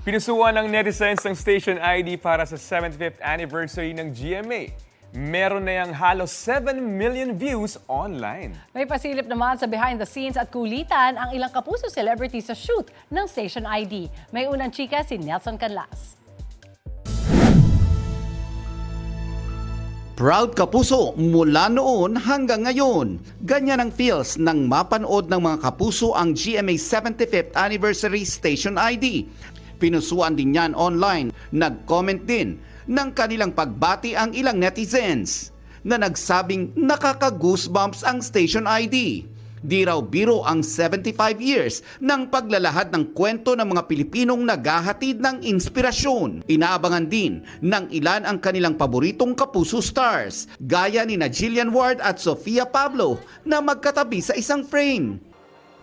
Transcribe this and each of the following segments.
Pinusuan ng netizens ng station ID para sa 75th anniversary ng GMA. Meron na yang halos 7 million views online. May pasilip naman sa behind the scenes at kulitan ang ilang kapuso celebrity sa shoot ng Station ID. May unang chika si Nelson Canlas. Proud kapuso mula noon hanggang ngayon. Ganyan ang feels nang mapanood ng mga kapuso ang GMA 75th Anniversary Station ID. Pinusuan din yan online. Nag-comment din ng kanilang pagbati ang ilang netizens na nagsabing nakaka-goosebumps ang Station ID. Di raw biro ang 75 years ng paglalahad ng kwento ng mga Pilipinong naghahatid ng inspirasyon. Inaabangan din ng ilan ang kanilang paboritong kapuso stars, gaya ni Jillian Ward at Sofia Pablo na magkatabi sa isang frame.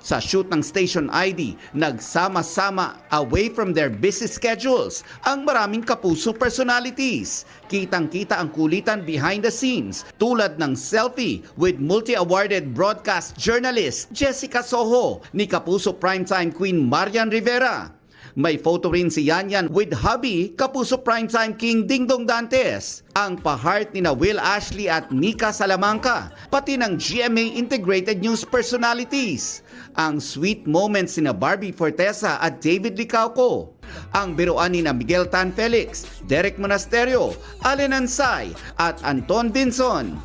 Sa shoot ng Station ID, nagsama-sama away from their busy schedules ang maraming kapuso personalities. Kitang-kita ang kulitan behind the scenes tulad ng selfie with multi-awarded broadcast journalist Jessica Soho ni kapuso primetime queen Marian Rivera. May photo rin si Yanyan with hubby, kapuso primetime king Dingdong Dantes. Ang pa-heart ni na Will Ashley at Nika Salamanca, pati ng GMA Integrated News personalities. Ang sweet moments ni na Barbie Fortesa at David Licauco. Ang biruan ni na Miguel Tan Felix, Derek Monasterio, Allen Ansay at Anton Vinson.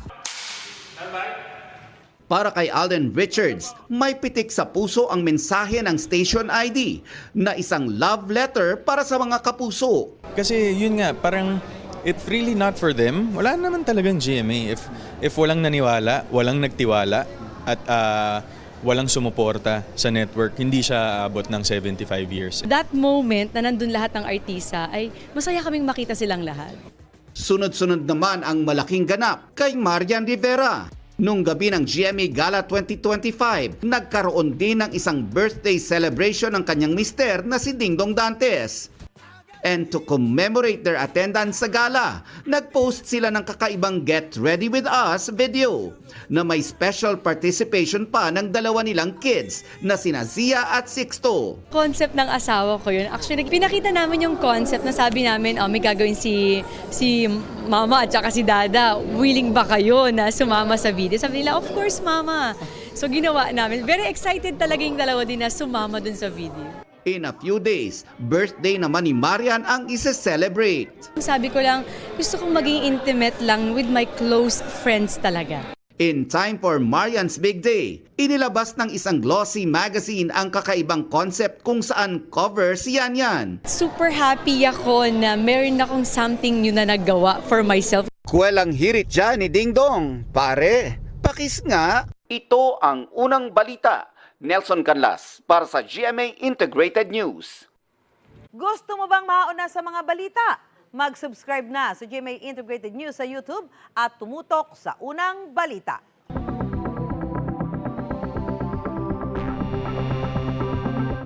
Para kay Alden Richards, may pitik sa puso ang mensahe ng Station ID na isang love letter para sa mga kapuso. Kasi yun nga, parang it's really not for them. Wala naman talagang GMA. If walang naniwala, walang nagtiwala, at walang sumuporta sa network, hindi siya abot ng 75 years. That moment na nandun lahat ng artista ay masaya kaming makita silang lahat. Sunod-sunod naman ang malaking ganap kay Marian Rivera. Nung gabi ng GMA Gala 2025, nagkaroon din ng isang birthday celebration ng kanyang mister na si Dingdong Dantes. And to commemorate their attendance sa gala, nag-post sila ng kakaibang Get Ready With Us video na may special participation pa ng dalawa nilang kids na sina Zia at Sixto. Concept ng asawa ko yun. Actually, pinakita namin yung concept na sabi namin, may gagawin si mama at saka si dada. Willing ba kayo na sumama sa video? Sabi nila, of course mama. So ginawa namin. Very excited talaga yung dalawa din na sumama dun sa video. In a few days, birthday naman ni Marian ang isa-celebrate. Sabi ko lang, gusto kong maging intimate lang with my close friends talaga. In time for Marian's big day, inilabas ng isang glossy magazine ang kakaibang concept kung saan cover si Yanyan. Super happy ako na meron akong something new na nagawa for myself. Kwelang hirit dyan ni Dingdong. Pare, pakis nga. Ito ang unang balita. Nelson Canlas para sa GMA Integrated News. Gusto mo bang mauna sa mga balita? Mag-subscribe na sa GMA Integrated News sa YouTube at tumutok sa unang balita.